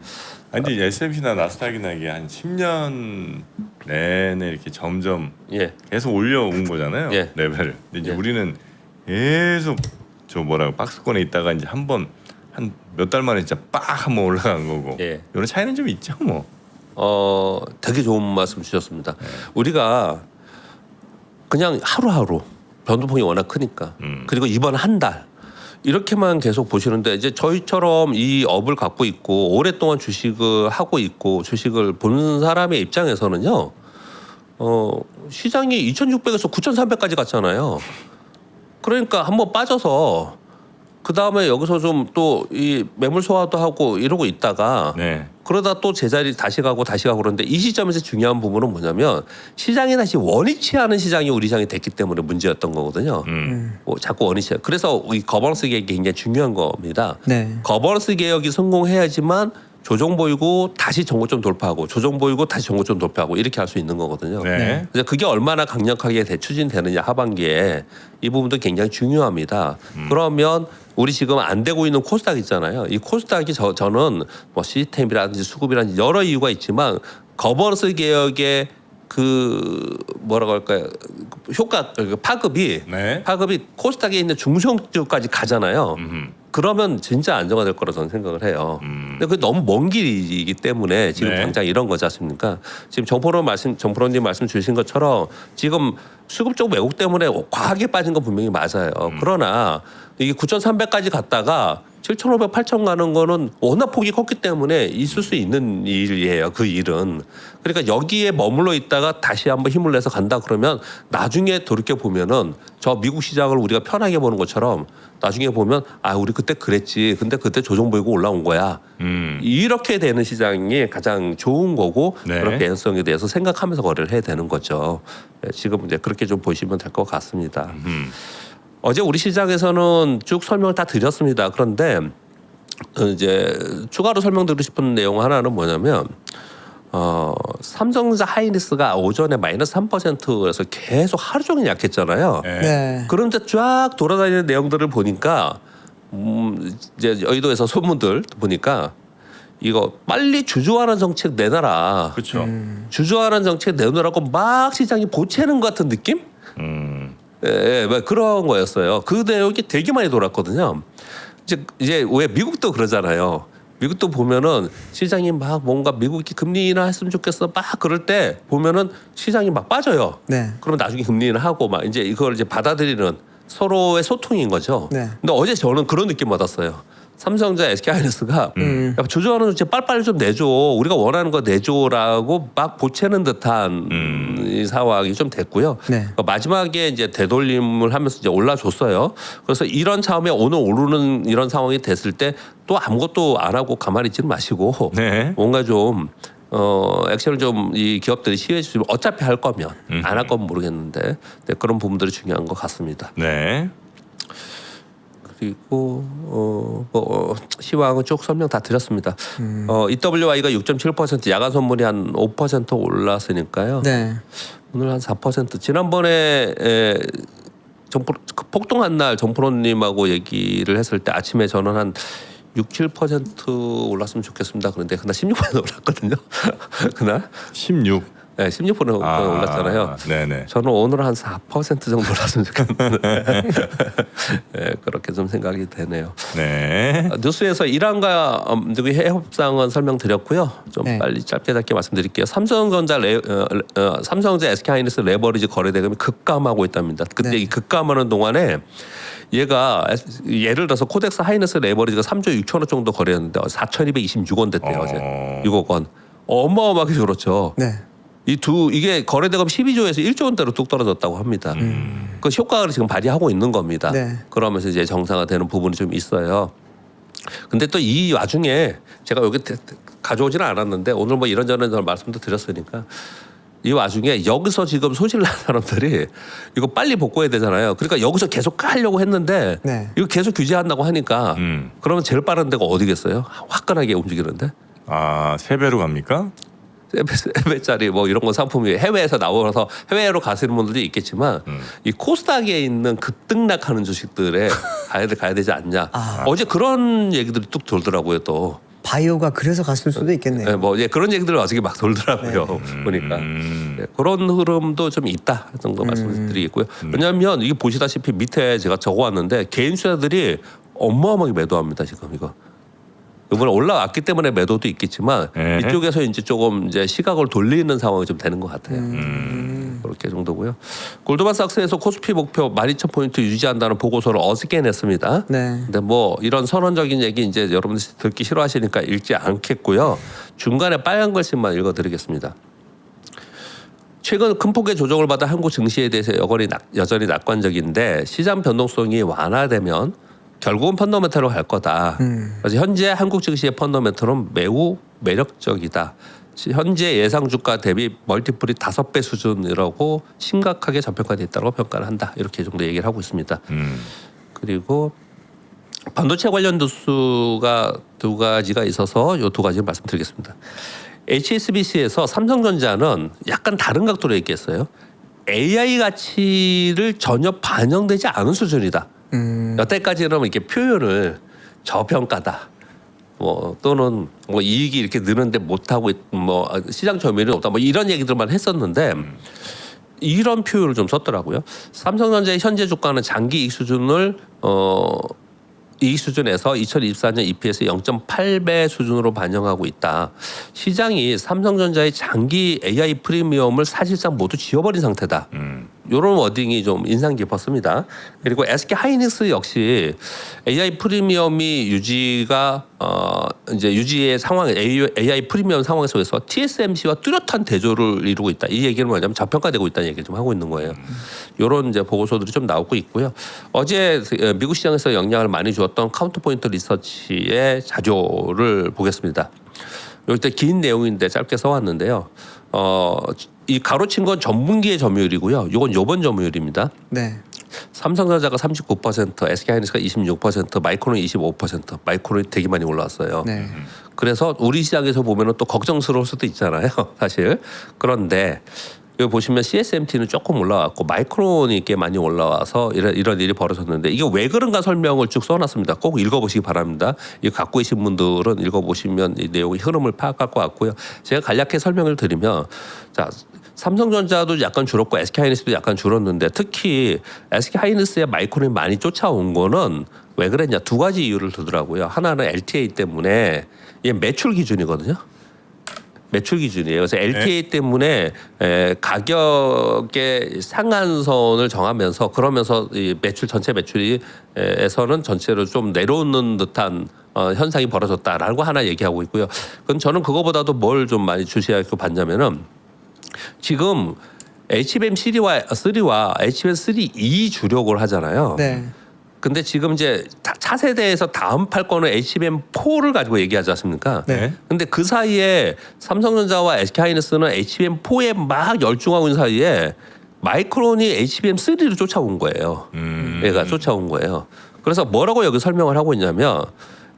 아니 S&P나 나스닥이나 이게 한 10년 내내 이렇게 점점 예. 계속 올려온 거잖아요. 예. 레벨을. 근데 이제 예. 우리는 계속 저 뭐라고 박스권에 있다가 이제 한 몇 달 만에 진짜 빡 한번 올라간 거고. 예. 이런 차이는 좀 있죠, 뭐. 되게 좋은 말씀 주셨습니다. 우리가 그냥 하루하루 변동폭이 워낙 크니까 그리고 이번 한 달 이렇게만 계속 보시는데 이제 저희처럼 이 업을 갖고 있고 오랫동안 주식을 하고 있고 주식을 보는 사람의 입장에서는요. 시장이 2,600에서 9,300까지 갔잖아요. 그러니까 한번 빠져서 그 다음에 여기서 좀 또 이 매물 소화도 하고 이러고 있다가 네. 그러다 또 제자리 다시 가고 그러는데 이 시점에서 중요한 부분은 뭐냐면 시장이 다시 원위치 않은 시장이 우리 시장이 됐기 때문에 문제였던 거거든요. 자꾸 원위치. 그래서 이 거버넌스 개혁이 굉장히 중요한 겁니다. 네. 거버넌스 개혁이 성공해야지만 조정 보이고 다시 정고점 돌파하고 조정 보이고 다시 정고점 돌파하고 이렇게 할 수 있는 거거든요. 네. 그래서 그게 얼마나 강력하게 추진되느냐 하반기에 이 부분도 굉장히 중요합니다. 그러면 우리 지금 안 되고 있는 코스닥 있잖아요. 이 코스닥이 저는 뭐 시스템이라든지 수급이라든지 여러 이유가 있지만 거버넌스 개혁의 그 뭐라고 할까요? 효과 파급이 네. 코스닥에 있는 중소형주까지 가잖아요. 그러면 진짜 안정화될 거라 저는 생각을 해요. 근데 그게 너무 먼 길이기 때문에 지금 네. 당장 이런 거지 않습니까? 지금 정프로님 말씀 주신 것처럼 지금 수급 쪽 왜곡 때문에 과하게 빠진 건 분명히 맞아요. 그러나 이게 9,300까지 갔다가 7,500, 8,000 가는 거는 워낙 폭이 컸기 때문에 있을 수 있는 일이에요. 그 일은. 그러니까 여기에 머물러 있다가 다시 한번 힘을 내서 간다 그러면 나중에 돌이켜 보면은 저 미국 시장을 우리가 편하게 보는 것처럼 나중에 보면 우리 그때 그랬지. 근데 그때 조정 보이고 올라온 거야. 이렇게 되는 시장이 가장 좋은 거고 네. 그런 개연성에 대해서 생각하면서 거래를 해야 되는 거죠. 지금 이제 그렇게 좀 보시면 될 것 같습니다. 어제 우리 시장에서는 쭉 설명을 다 드렸습니다. 그런데 이제 추가로 설명드리고 싶은 내용 하나는 뭐냐면 삼성전자 하이닉스가 오전에 마이너스 3%에서 계속 하루 종일 약했잖아요. 네. 네. 그런데 쫙 돌아다니는 내용들을 보니까 이제 여의도에서 소문들 보니까 이거 빨리 주주환원 정책 내놔라. 그렇죠. 주주환원 정책 내놓으라고 막 시장이 보채는 것 같은 느낌? 예, 그런 거였어요. 그 내용이 되게 많이 돌았거든요. 이제 왜 미국도 그러잖아요. 미국도 보면은 시장이 막 뭔가 미국이 금리 인하 했으면 좋겠어 막 그럴 때 보면은 시장이 막 빠져요. 네. 그러면 나중에 금리 인하 하고 막 이제 이걸 이제 받아들이는 서로의 소통인 거죠. 네. 근데 어제 저는 그런 느낌 받았어요. 삼성전자, SK하이닉스가 야, 주주환원 이제 빨리빨리 좀 내줘. 우리가 원하는 거 내줘라고 막 보채는 듯한 이 상황이 좀 됐고요. 네. 마지막에 이제 되돌림을 하면서 이제 올라줬어요. 그래서 이런 차음에 오늘 오르는 이런 상황이 됐을 때 또 아무것도 안 하고 가만히 있지는 마시고 네. 뭔가 좀 액션을 좀 이 기업들이 시행해 주시면 어차피 할 거면 안 할 거면 모르겠는데 네, 그런 부분들이 중요한 것 같습니다. 네. 그리고 시황은 쭉 설명 다 드렸습니다. EWI가 6.7% 야간 선물이 한 5% 올랐으니까요. 네. 오늘 한 4%. 지난번에 폭등한 날 정프로님하고 얘기를 했을 때 아침에 저는 한 6, 7% 올랐으면 좋겠습니다. 그런데 그날 16% 올랐거든요. 그날 16. 네, 16% 올랐잖아요. 네네. 저는 오늘 한 4% 정도 올랐으면 좋겠는데 네, 그렇게 좀 생각이 되네요. 네. 뉴스에서 이란과 해협상은 설명드렸고요. 좀 네. 빨리 짧게 말씀드릴게요. 삼성전자 SK하이닉스 레버리지 거래 대금이 급감하고 있답니다. 근데 네. 이 급감하는 동안에 얘가 예를 들어서 코덱스 하이닉스 레버리지가 3조 6천억 정도 거래했는데 4,226원 됐대요. 어제 6억 원. 어마어마하게 줄었죠. 네. 이게 거래대금 12조에서 1조 원대로 뚝 떨어졌다고 합니다. 그 효과를 지금 발휘하고 있는 겁니다. 네. 그러면서 이제 정상화되는 부분이 좀 있어요. 근데 또 이 와중에 제가 여기 가져오지는 않았는데 오늘 뭐 이런저런 말씀도 드렸으니까 이 와중에 여기서 지금 소실난 사람들이 이거 빨리 복구해야 되잖아요. 그러니까 여기서 계속 하려고 했는데 네. 이거 계속 규제한다고 하니까 그러면 제일 빠른 데가 어디겠어요? 화끈하게 움직이는데. 아, 3배로 갑니까? 3배짜리 뭐 이런 거 상품이 해외에서 나와서 해외로 가시는 분들도 있겠지만 이 코스닥에 있는 급등락하는 주식들에 가야 되지 않냐. 어제 그런 얘기들이 뚝 돌더라고요 또. 바이오가 그래서 갔을 수도 있겠네요. 네, 뭐 그런 얘기들 어저께 막 돌더라고요. 보니까 네, 그런 흐름도 좀 있다 정도 말씀드리겠고요. 왜냐하면 이게 보시다시피 밑에 제가 적어왔는데 개인 투자들이 어마어마하게 매도합니다 지금 이거. 이번에 올라왔기 때문에 매도도 있겠지만 이쪽에서 이제 조금 이제 시각을 돌리는 상황이 좀 되는 것 같아요. 그렇게 정도고요. 골드만삭스에서 코스피 목표 12,000포인트 유지한다는 보고서를 어저께 냈습니다. 네. 근데 뭐 이런 선언적인 얘기 이제 여러분들 듣기 싫어하시니까 읽지 않겠고요. 중간에 빨간 글씨만 읽어드리겠습니다. 최근 큰 폭의 조정을 받아 한국 증시에 대해서 여전히 낙관적인데 시장 변동성이 완화되면 결국은 펀더멘털로 갈 거다. 그래서 현재 한국 증시의 펀더멘털은 매우 매력적이다. 현재 예상 주가 대비 멀티플이 5배 수준이라고 심각하게 저평가돼 있다고 평가를 한다. 이렇게 정도 얘기를 하고 있습니다. 그리고 반도체 관련 뉴스가 2가지가 있어서 이 2가지를 말씀드리겠습니다. HSBC에서 삼성전자는 약간 다른 각도로 얘기했어요. AI 가치를 전혀 반영되지 않은 수준이다. 여태까지는 이렇게 표현을 저평가다. 뭐 또는 뭐 이익이 이렇게 느는데 못하고 뭐 시장 점유율이 없다. 뭐 이런 얘기들만 했었는데 이런 표현을 좀 썼더라고요. 삼성전자의 현재 주가는 장기 이익 수준을 이익 수준에서 2024년 EPS 0.8배 수준으로 반영하고 있다. 시장이 삼성전자의 장기 AI 프리미엄을 사실상 모두 지워버린 상태다. 이런 워딩이 좀 인상 깊었습니다. 그리고 SK 하이닉스 역시 AI 프리미엄이 유지가 이제 유지의 상황 AI 프리미엄 상황 속에서 TSMC와 뚜렷한 대조를 이루고 있다. 이 얘기는 뭐냐면 저평가되고 있다는 얘기를 좀 하고 있는 거예요. 이런 이제 보고서들이 좀 나오고 있고요. 어제 미국 시장에서 영향을 많이 주었던 카운터포인트 리서치의 자료를 보겠습니다. 여기 긴 내용인데 짧게 써왔는데요. 이 가로친 건 전분기의 점유율이고요. 이건 요번 점유율입니다. 네. 삼성전자가 39%, SK하이닉스가 26%, 마이크론이 25%, 마이크론이 되게 많이 올라왔어요. 네. 그래서 우리 시장에서 보면은 또 걱정스러울 수도 있잖아요, 사실. 그런데 여기 보시면 CSMT는 조금 올라왔고 마이크론이 꽤 많이 올라와서 이런 일이 벌어졌는데 이게 왜 그런가 설명을 쭉 써놨습니다. 꼭 읽어보시기 바랍니다. 이거 갖고 계신 분들은 읽어보시면 이 내용의 흐름을 파악할 것 같고요. 제가 간략하게 설명을 드리면 자. 삼성전자도 약간 줄었고 SK하이닉스도 약간 줄었는데 특히 SK하이닉스의 마이크론이 많이 쫓아온 거는 왜 그랬냐 2가지 이유를 두더라고요. 하나는 LTA 때문에 이게 매출 기준이거든요. 매출 기준이에요. 그래서 LTA 때문에 가격의 상한선을 정하면서 그러면서 이 매출 전체 매출이 에서는 전체로 좀 내려오는 듯한 현상이 벌어졌다라고 하나 얘기하고 있고요. 그건 저는 그거보다도 뭘 좀 많이 주시하고 봤냐면은 지금 HBM3와 HBM3E 주력을 하잖아요. 네. 근데 지금 이제 차세대에서 다음 팔 거는 HBM4를 가지고 얘기하지 않습니까? 네. 근데 그 사이에 삼성전자와 SK하이닉스는 HBM4에 막 열중하고 있는 사이에 마이크론이 HBM3를 쫓아온 거예요. 얘가 쫓아온 거예요. 그래서 뭐라고 여기 설명을 하고 있냐면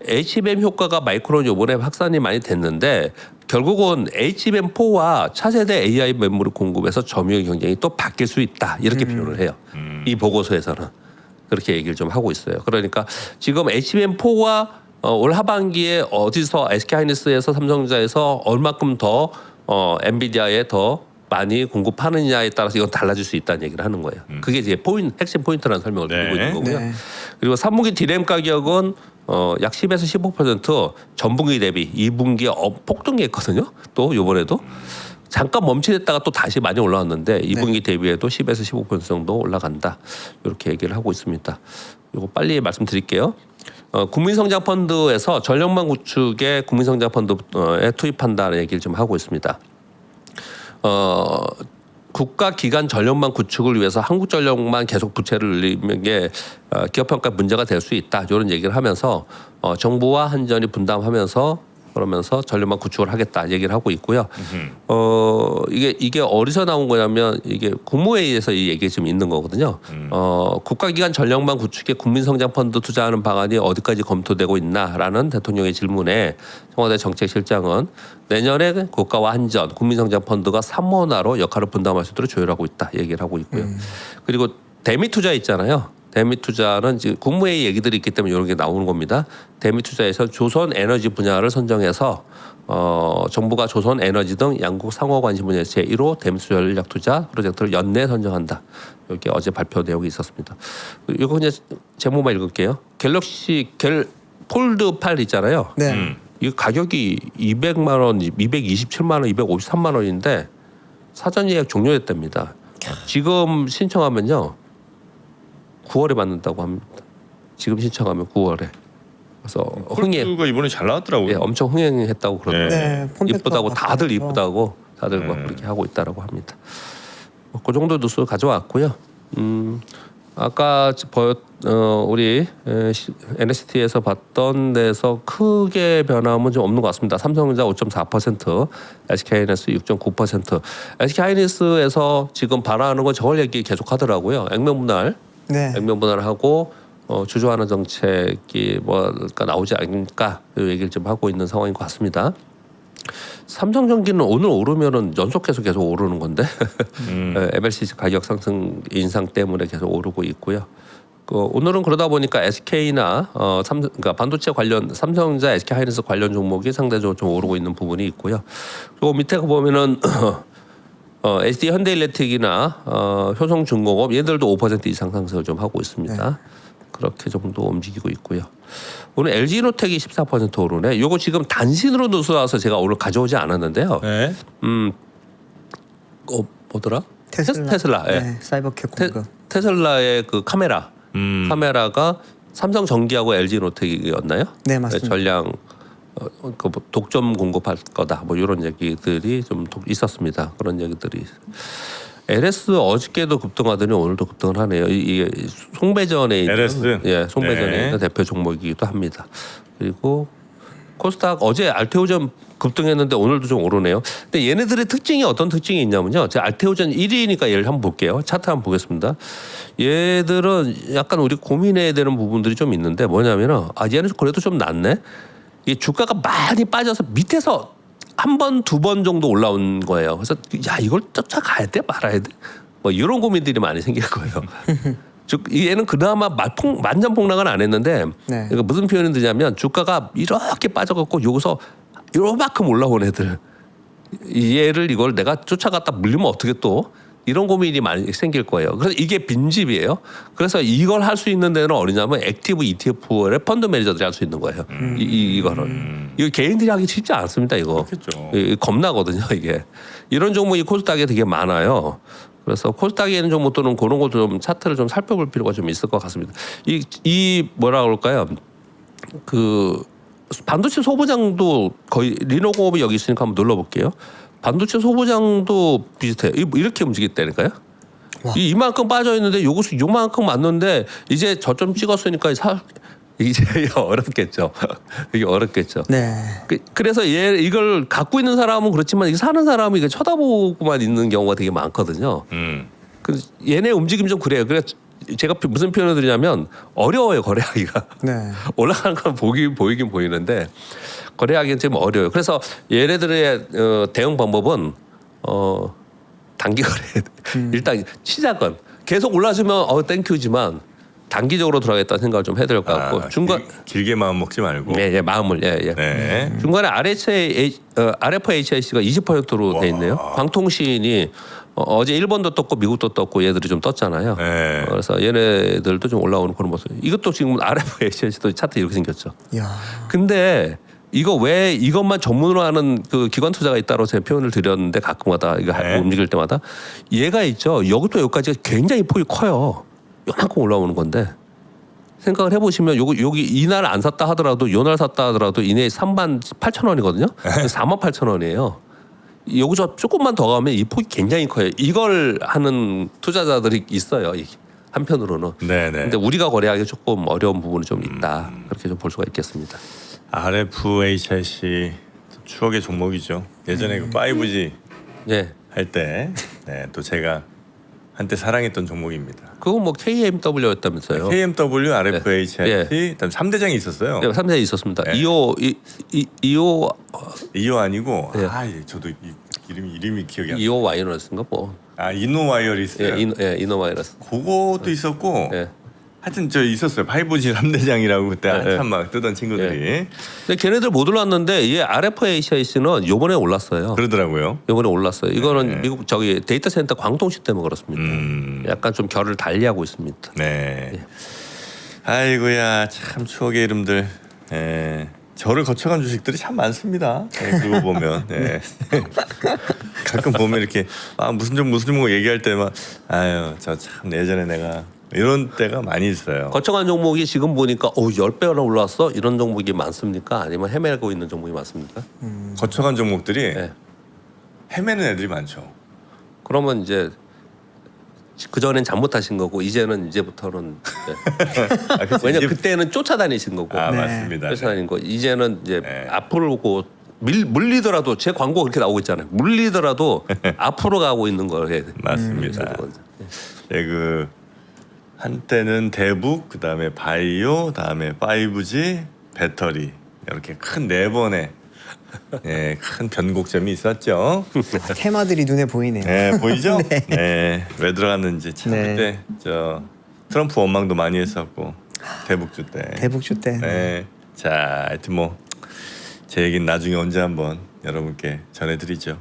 HBM 효과가 마이크론 이번에 확산이 많이 됐는데 결국은 HBM4와 차세대 AI 메모리 공급에서 점유율 경쟁이 또 바뀔 수 있다. 이렇게 표현을 해요. 이 보고서에서는. 그렇게 얘기를 좀 하고 있어요. 그러니까 지금 HBM4와 올 하반기에 어디서 SK하이닉스에서 삼성전자에서 얼마큼 더 엔비디아에 더 많이 공급하느냐에 따라서 이건 달라질 수 있다는 얘기를 하는 거예요. 그게 이제 핵심 포인트라는 설명을 드리고 있는 거고요. 네. 그리고 3분기 디램 가격은 약 10에서 15% 전분기 대비 2분기에 폭등했거든요. 또 이번에도 잠깐 멈칫했다가 또 다시 많이 올라왔는데 2분기 대비해도 10에서 15% 정도 올라간다. 이렇게 얘기를 하고 있습니다. 이거 빨리 말씀드릴게요. 국민성장펀드에서 전력망 구축에 국민성장펀드에 투입한다는 얘기를 좀 하고 있습니다. 국가 기관 전력망 구축을 위해서 한국전력만 계속 부채를 늘리는 게 기업 평가 문제가 될 수 있다. 이런 얘기를 하면서 정부와 한전이 분담하면서 그러면서 전력망 구축을 하겠다 얘기를 하고 있고요. 이게 어디서 나온 거냐면 이게 국무회의에서 이 얘기가 지금 있는 거거든요. 국가기관 전력망 구축에 국민성장펀드 투자하는 방안이 어디까지 검토되고 있나라는 대통령의 질문에 청와대 정책실장은 내년에 국가와 한전, 국민성장펀드가 3원화로 역할을 분담할 수 있도록 조율하고 있다 얘기를 하고 있고요. 그리고 대미 투자 있잖아요. 대미 투자는 지금 국무회의 얘기들이 있기 때문에 이런 게 나오는 겁니다. 대미 투자에서 조선 에너지 분야를 선정해서 정부가 조선 에너지 등 양국 상호 관심 분야 제1호 대미 투자 전략 투자 프로젝트를 연내 선정한다. 이렇게 어제 발표 내용이 있었습니다. 이거 그냥 제목만 읽을게요. 갤럭시 폴드 8 있잖아요. 네. 이 가격이 200만 원, 227만 원, 253만 원인데 사전 예약 종료했답니다. 지금 신청하면요 9월에 받는다고 합니다. 지금 신청하면 9월에. 그래서 폴드가 이번에 잘 나왔더라고요. 예, 엄청 흥행했다고 그러더라고요. 네, 폼팩도 이쁘다고 다들 나왔고. 이쁘다고 다들 막 그렇게 하고 있다라고 합니다. 그 정도 뉴스 가져왔고요. 아까 우리 NCT에서 봤던 데서 크게 변함은 좀 없는 것 같습니다. 삼성전자 5.4%, SK하이닉스 6.9%. SK하이닉스에서 지금 반환하는 건 저걸 얘기 계속 하더라고요. 액면 분할하고 주저하는 정책이 뭐가 나오지 않을까 그 얘기를 좀 하고 있는 상황인 것 같습니다. 삼성전기는 오늘 오르면은 연속해서 계속 오르는 건데 MLCC 가격 상승 인상 때문에 계속 오르고 있고요. 오늘은 그러다 보니까 SK나 그러니까 반도체 관련 삼성전자, SK하이닉스 관련 종목이 상대적으로 좀 오르고 있는 부분이 있고요. 그리고 밑에 보면은 SD 현대일렉트릭이나 효성중공업 얘들도 5% 이상 상승을 좀 하고 있습니다. 그렇게 정도 움직이고 있고요. 오늘 LG노텍이 14% 오르네. 요거 지금 단신으로 누수 와서 제가 오늘 가져오지 않았는데요. 네. 뭐더라? 테슬라. 예. 네, 사이버캡 공급. 테슬라의 그 카메라가 삼성전기하고 LG노텍이었나요? 네, 맞습니다. 전량 그 독점 공급할 거다. 뭐 이런 얘기들이 좀 있었습니다. 그런 얘기들이. LS 어저께도 급등하더니 오늘도 급등을 하네요. 이게 송배전에 있는 LS? 송배전에 있는 대표 종목이기도 합니다. 그리고 코스닥 어제 알테오전 급등했는데 오늘도 좀 오르네요. 근데 얘네들의 특징이 어떤 특징이 있냐면요. 제가 알테오전 1위니까 얘를 한번 볼게요. 차트 한번 보겠습니다. 얘들은 약간 우리 고민해야 되는 부분들이 좀 있는데 뭐냐면은 얘는 그래도 좀 낫네. 이 주가가 많이 빠져서 밑에서 한 번, 두 번 정도 올라온 거예요. 그래서 이걸 쫓아가야 돼 말아야 돼. 뭐 이런 고민들이 많이 생길 거예요. 즉 얘는 그나마 만점폭락은 안 했는데 그러니까 무슨 표현이 드냐면 주가가 이렇게 빠져갖고 여기서 요만큼 올라온 애들 이걸 내가 쫓아갔다 물리면 어떻게 또 이런 고민이 많이 생길 거예요. 그래서 이게 빈집이에요. 그래서 이걸 할 수 있는 데는 어디냐면 액티브 ETF의 펀드 매니저들이 할 수 있는 거예요. 이거는 이거 개인들이 하기 쉽지 않습니다. 이거 그렇겠죠. 겁나거든요. 이게 이런 종목이 코스닥에 되게 많아요. 그래서 코스닥에 있는 종목들은 그런 것도 좀 차트를 좀 살펴볼 필요가 좀 있을 것 같습니다. 이 뭐라 그럴까요? 그 반도체 소부장도 거의 리노공업이 여기 있으니까 한번 눌러볼게요. 반도체 소부장도 비슷해요. 이렇게 움직였다니까요. 이만큼 빠져 있는데 요만큼 맞는데 이제 저점 찍었으니까 이제 어렵겠죠. 이게 어렵겠죠. 네. 그래서 이걸 갖고 있는 사람은 그렇지만 이게 사는 사람은 이게 쳐다보고만 있는 경우가 되게 많거든요. 그래서 얘네 움직임 좀 그래요. 그래서 제가 무슨 표현을 드리냐면 어려워요 거래하기가. 네. 올라가는 건 보이긴 보이는데 거래하기는 좀 어려워요. 그래서 얘네들의 대응 방법은 단기 거래. 일단 시작은 계속 올라주면 땡큐지만 단기적으로 들어가겠다는 생각을 좀 해야 될 것 같고 중간 길게 마음 먹지 말고. 예, 마음을 네. 중간에 RFHIC가 20%로 돼 있네요. 광통신이 어제 일본도 떴고 미국도 떴고 얘들이 좀 떴잖아요. 네. 그래서 얘네들도 좀 올라오는 그런 모습. 이것도 지금 RFHIC도 차트 이렇게 생겼죠. 야. 근데 이거 왜 이것만 전문으로 하는 그 기관 투자가 있다고 제가 표현을 드렸는데 가끔마다 이거 움직일 때마다 얘가 있죠. 여기부터 여기까지 굉장히 폭이 커요. 요만큼 올라오는 건데 생각을 해보시면 여기 이날 안 샀다 하더라도 요날 샀다 하더라도 이내 38,000원이거든요. 48,000원이에요. 여기서 조금만 더 가면 이 폭이 굉장히 커요. 이걸 하는 투자자들이 있어요. 한편으로는. 네네. 근데 우리가 거래하기 조금 어려운 부분이 좀 있다. 그렇게 좀 볼 수가 있겠습니다. RFHIC 추억의 종목이죠. 예전에 그 5G 예. 할 때 또 제가 한때 사랑했던 종목입니다. 그거 뭐 KMW였다면서요? KMW, RFHIT, 예. 그다음 3대장이 있었어요. 네, 3대 있었습니다. 네. 2호 이호 아니고 예. 저도 이름이 기억이 안 나. 2호 와이너스인가 뭐. 이노와이어리스. 이노와이러스. 그것도 있었고 예. 하여튼 저 있었어요. 5G 3대장이라고 그때 예, 한참 막 뜨던 친구들이 근데 걔네들 못 올랐는데 이 RFHIC는 요번에 올랐어요. 그러더라고요. 요번에 올랐어요. 이거는 네. 미국 저기 데이터 센터 광통시 때문에 그렇습니다. 음. 약간 좀 결을 달리하고 있습니다. 네. 아이고야 참 추억의 이름들. 예. 저를 거쳐간 주식들이 참 많습니다. 예, 그거 보면 예. 가끔 보면 이렇게 무슨 종목 얘기할 때만 아유 저 참 예전에 내가 이런 때가 많이 있어요. 거쳐간 종목이 지금 보니까 10배나 올랐어? 이런 종목이 많습니까? 아니면 헤매고 있는 종목이 많습니까? 거쳐간 종목들이 네. 헤매는 애들이 많죠. 그러면 이제 그 전엔 잘못하신 거고 이제부터는 아, 그치? 왜냐 이제- 그때는 쫓아다니신 거고 네. 맞습니다. 쫓아다닌 거 이제는 이제 네. 앞으로 고 물리더라도 제 광고 그렇게 나오고 있잖아요. 물리더라도 앞으로 가고 있는 걸 해야 돼. 맞습니다. 예, 그 한때는 대북, 그다음에 바이오, 그다음에 5G, 배터리 이렇게 큰 네 번의 큰 변곡점이 있었죠. 테마들이 눈에 보이네요. 네, 보이죠? 네. 네. 왜 들어갔는지 참 네. 그때 저 트럼프 원망도 많이 했었고 대북주 때. 대북주 때. 네. 자, 하여튼 뭐 제 얘기는 나중에 언제 한번 여러분께 전해드리죠.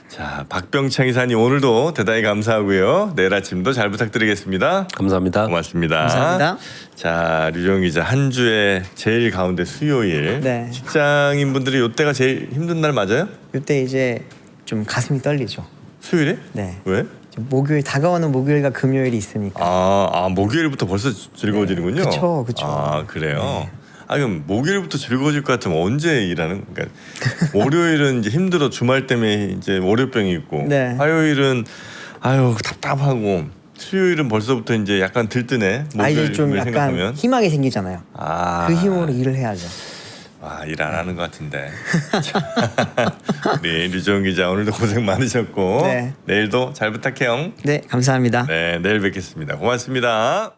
자, 박병창 이사님 오늘도 대단히 감사하고요. 내일 아침도 잘 부탁드리겠습니다. 감사합니다. 고맙습니다. 감사합니다. 자, 류정 기자 한 주의 제일 가운데 수요일. 네. 직장인 분들이 이때가 제일 힘든 날 맞아요? 이때 이제 좀 가슴이 떨리죠. 수요일에? 네. 왜? 목요일 다가오는 목요일과 금요일이 있으니까. 목요일부터 벌써 즐거워지는군요. 그쵸, 그쵸. 아, 그래요. 그럼 목요일부터 즐거워질 것 같으면 언제 일하는? 그러니까 월요일은 이제 힘들어 주말 때문에 이제 월요병이 있고, 네. 화요일은 답답하고, 수요일은 벌써부터 이제 약간 들뜨네. 이제 좀 목요일 약간 생각하면. 희망이 생기잖아요. 그 힘으로 일을 해야죠. 일 안 하는 것 같은데. 우리 류정 기자 오늘도 고생 많으셨고, 네. 내일도 잘 부탁해요. 네, 감사합니다. 네, 내일 뵙겠습니다. 고맙습니다.